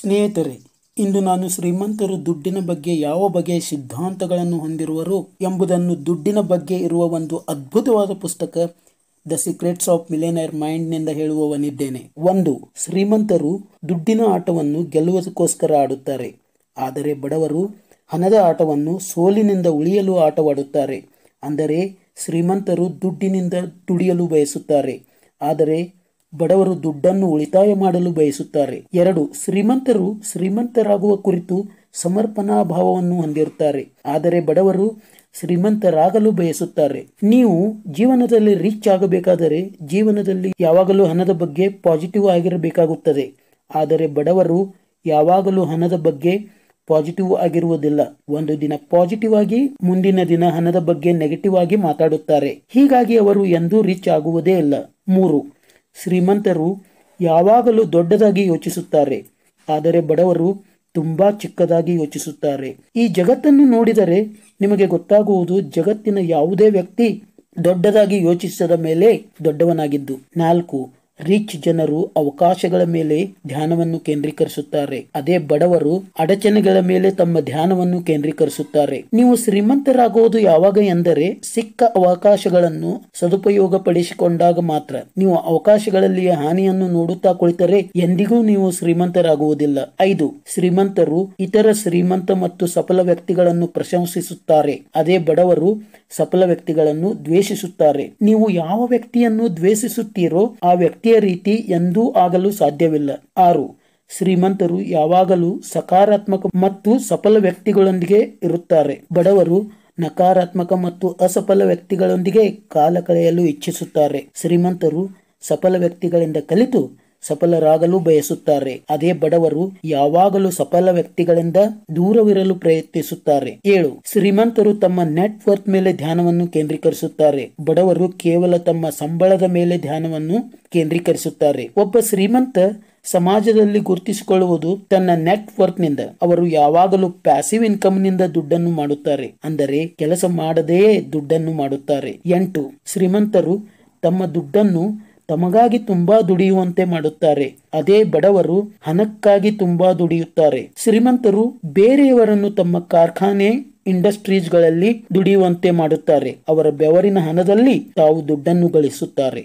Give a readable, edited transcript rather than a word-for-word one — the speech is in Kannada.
ಸ್ನೇಹಿತರೆ, ಇಂದು ನಾನು ಶ್ರೀಮಂತರು ದುಡ್ಡಿನ ಬಗ್ಗೆ ಯಾವ ಬಗೆಯ ಸಿದ್ಧಾಂತಗಳನ್ನು ಹೊಂದಿರುವರು ಎಂಬುದನ್ನು ದುಡ್ಡಿನ ಬಗ್ಗೆ ಇರುವ ಒಂದು ಅದ್ಭುತವಾದ ಪುಸ್ತಕ ದ ಸೀಕ್ರೆಟ್ಸ್ ಆಫ್ ಮಿಲಿಯನೇರ್ ಮೈಂಡ್ನಿಂದ ಹೇಳುವವನಿದ್ದೇನೆ. 1. ಶ್ರೀಮಂತರು ದುಡ್ಡಿನ ಆಟವನ್ನು ಗೆಲ್ಲುವುದಕ್ಕೋಸ್ಕರ ಆಡುತ್ತಾರೆ, ಆದರೆ ಬಡವರು ಹಣದ ಆಟವನ್ನು ಸೋಲಿನಿಂದ ಉಳಿಯಲು ಆಟವಾಡುತ್ತಾರೆ. ಅಂದರೆ ಶ್ರೀಮಂತರು ದುಡ್ಡಿನಿಂದ ದುಡಿಯಲು ಬಯಸುತ್ತಾರೆ, ಆದರೆ ಬಡವರು ದುಡ್ಡನ್ನು ಉಳಿತಾಯ ಮಾಡಲು ಬಯಸುತ್ತಾರೆ. 2. ಶ್ರೀಮಂತರು ಶ್ರೀಮಂತರಾಗುವ ಕುರಿತು ಸಮರ್ಪಣಾ ಭಾವವನ್ನು ಹೊಂದಿರುತ್ತಾರೆ, ಆದರೆ ಬಡವರು ಶ್ರೀಮಂತರಾಗಲು ಬಯಸುತ್ತಾರೆ. ನೀವು ಜೀವನದಲ್ಲಿ ರಿಚ್ ಆಗಬೇಕಾದರೆ ಜೀವನದಲ್ಲಿ ಯಾವಾಗಲೂ ಹಣದ ಬಗ್ಗೆ ಪಾಸಿಟಿವ್ ಆಗಿರಬೇಕಾಗುತ್ತದೆ, ಆದರೆ ಬಡವರು ಯಾವಾಗಲೂ ಹಣದ ಬಗ್ಗೆ ಪಾಸಿಟಿವ್ ಆಗಿರುವುದಿಲ್ಲ. ಒಂದು ದಿನ ಪಾಸಿಟಿವ್ ಆಗಿ ಮುಂದಿನ ದಿನ ಹಣದ ಬಗ್ಗೆ ನೆಗೆಟಿವ್ ಆಗಿ ಮಾತಾಡುತ್ತಾರೆ. ಹೀಗಾಗಿ ಅವರು ಎಂದೂ ರಿಚ್ ಆಗುವುದೇ ಇಲ್ಲ. 3. ಶ್ರೀಮಂತರು ಯಾವಾಗಲೂ ದೊಡ್ಡದಾಗಿ ಯೋಚಿಸುತ್ತಾರೆ, ಆದರೆ ಬಡವರು ತುಂಬಾ ಚಿಕ್ಕದಾಗಿ ಯೋಚಿಸುತ್ತಾರೆ. ಈ ಜಗತ್ತನ್ನು ನೋಡಿದರೆ ನಿಮಗೆ ಗೊತ್ತಾಗುವುದು, ಜಗತ್ತಿನ ಯಾವುದೇ ವ್ಯಕ್ತಿ ದೊಡ್ಡದಾಗಿ ಯೋಚಿಸದ ಮೇಲೆ ದೊಡ್ಡವನಾಗಿದ್ದು. 4. ರಿಚ್ ಜನರು ಅವಕಾಶಗಳ ಮೇಲೆ ಧ್ಯಾನವನ್ನು ಕೇಂದ್ರೀಕರಿಸುತ್ತಾರೆ, ಅದೇ ಬಡವರು ಅಡಚಣೆಗಳ ಮೇಲೆ ತಮ್ಮ ಧ್ಯಾನವನ್ನು ಕೇಂದ್ರೀಕರಿಸುತ್ತಾರೆ. ನೀವು ಶ್ರೀಮಂತರಾಗುವುದು ಯಾವಾಗ ಎಂದರೆ ಸಿಕ್ಕ ಅವಕಾಶಗಳನ್ನು ಸದುಪಯೋಗ ಪಡಿಸಿಕೊಂಡಾಗ ಮಾತ್ರ. ನೀವು ಅವಕಾಶಗಳಲ್ಲಿ ಹಾನಿಯನ್ನು ನೋಡುತ್ತಾ ಕುಳಿತರೆ ಎಂದಿಗೂ ನೀವು ಶ್ರೀಮಂತರಾಗುವುದಿಲ್ಲ. 5. ಶ್ರೀಮಂತರು ಇತರ ಶ್ರೀಮಂತ ಮತ್ತು ಸಫಲ ವ್ಯಕ್ತಿಗಳನ್ನು ಪ್ರಶಂಸಿಸುತ್ತಾರೆ, ಅದೇ ಬಡವರು ಸಫಲ ವ್ಯಕ್ತಿಗಳನ್ನು ದ್ವೇಷಿಸುತ್ತಾರೆ. ನೀವು ಯಾವ ವ್ಯಕ್ತಿಯನ್ನು ದ್ವೇಷಿಸುತ್ತೀರೋ ಆ ವ್ಯಕ್ತಿಯ ರೀತಿ ಎಂದೂ ಆಗಲು ಸಾಧ್ಯವಿಲ್ಲ. 6. ಶ್ರೀಮಂತರು ಯಾವಾಗಲೂ ಸಕಾರಾತ್ಮಕ ಮತ್ತು ಸಫಲ ವ್ಯಕ್ತಿಗಳೊಂದಿಗೆ ಇರುತ್ತಾರೆ, ಬಡವರು ನಕಾರಾತ್ಮಕ ಮತ್ತು ಅಸಫಲ ವ್ಯಕ್ತಿಗಳೊಂದಿಗೆ ಕಾಲ ಕಳೆಯಲು ಇಚ್ಛಿಸುತ್ತಾರೆ. ಶ್ರೀಮಂತರು ಸಫಲ ವ್ಯಕ್ತಿಗಳಿಂದ ಕಲಿತು ಸಫಲರಾಗಲು ಬಯಸುತ್ತಾರೆ, ಅದೇ ಬಡವರು ಯಾವಾಗಲೂ ಸಫಲ ವ್ಯಕ್ತಿಗಳಿಂದ ದೂರವಿರಲು ಪ್ರಯತ್ನಿಸುತ್ತಾರೆ. 7. ಶ್ರೀಮಂತರು ತಮ್ಮ ನೆಟ್ ವರ್ತ್ ಮೇಲೆ ಧ್ಯಾನವನ್ನು ಕೇಂದ್ರೀಕರಿಸುತ್ತಾರೆ, ಬಡವರು ಕೇವಲ ತಮ್ಮ ಸಂಬಳದ ಮೇಲೆ ಧ್ಯಾನವನ್ನು ಕೇಂದ್ರೀಕರಿಸುತ್ತಾರೆ. ಒಬ್ಬ ಶ್ರೀಮಂತ ಸಮಾಜದಲ್ಲಿ ಗುರುತಿಸಿಕೊಳ್ಳುವುದು ತನ್ನ ನೆಟ್ ವರ್ತ್ ನಿಂದ. ಅವರು ಯಾವಾಗಲೂ ಪ್ಯಾಸಿವ್ ಇನ್ಕಮ್ ನಿಂದ ದುಡ್ಡನ್ನು ಮಾಡುತ್ತಾರೆ, ಅಂದರೆ ಕೆಲಸ ಮಾಡದೇ ದುಡ್ಡನ್ನು ಮಾಡುತ್ತಾರೆ. 8. ಶ್ರೀಮಂತರು ತಮ್ಮ ದುಡ್ಡನ್ನು ತಮಗಾಗಿ ತುಂಬಾ ದುಡಿಯುವಂತೆ ಮಾಡುತ್ತಾರೆ, ಅದೇ ಬಡವರು ಹಣಕ್ಕಾಗಿ ತುಂಬಾ ದುಡಿಯುತ್ತಾರೆ. ಶ್ರೀಮಂತರು ಬೇರೆಯವರನ್ನು ತಮ್ಮ ಕಾರ್ಖಾನೆ ಇಂಡಸ್ಟ್ರೀಸ್ಗಳಲ್ಲಿ ದುಡಿಯುವಂತೆ ಮಾಡುತ್ತಾರೆ, ಅವರ ಬೆವರಿನ ಹಣದಲ್ಲಿ ತಾವು ದುಡ್ಡನ್ನು ಗಳಿಸುತ್ತಾರೆ.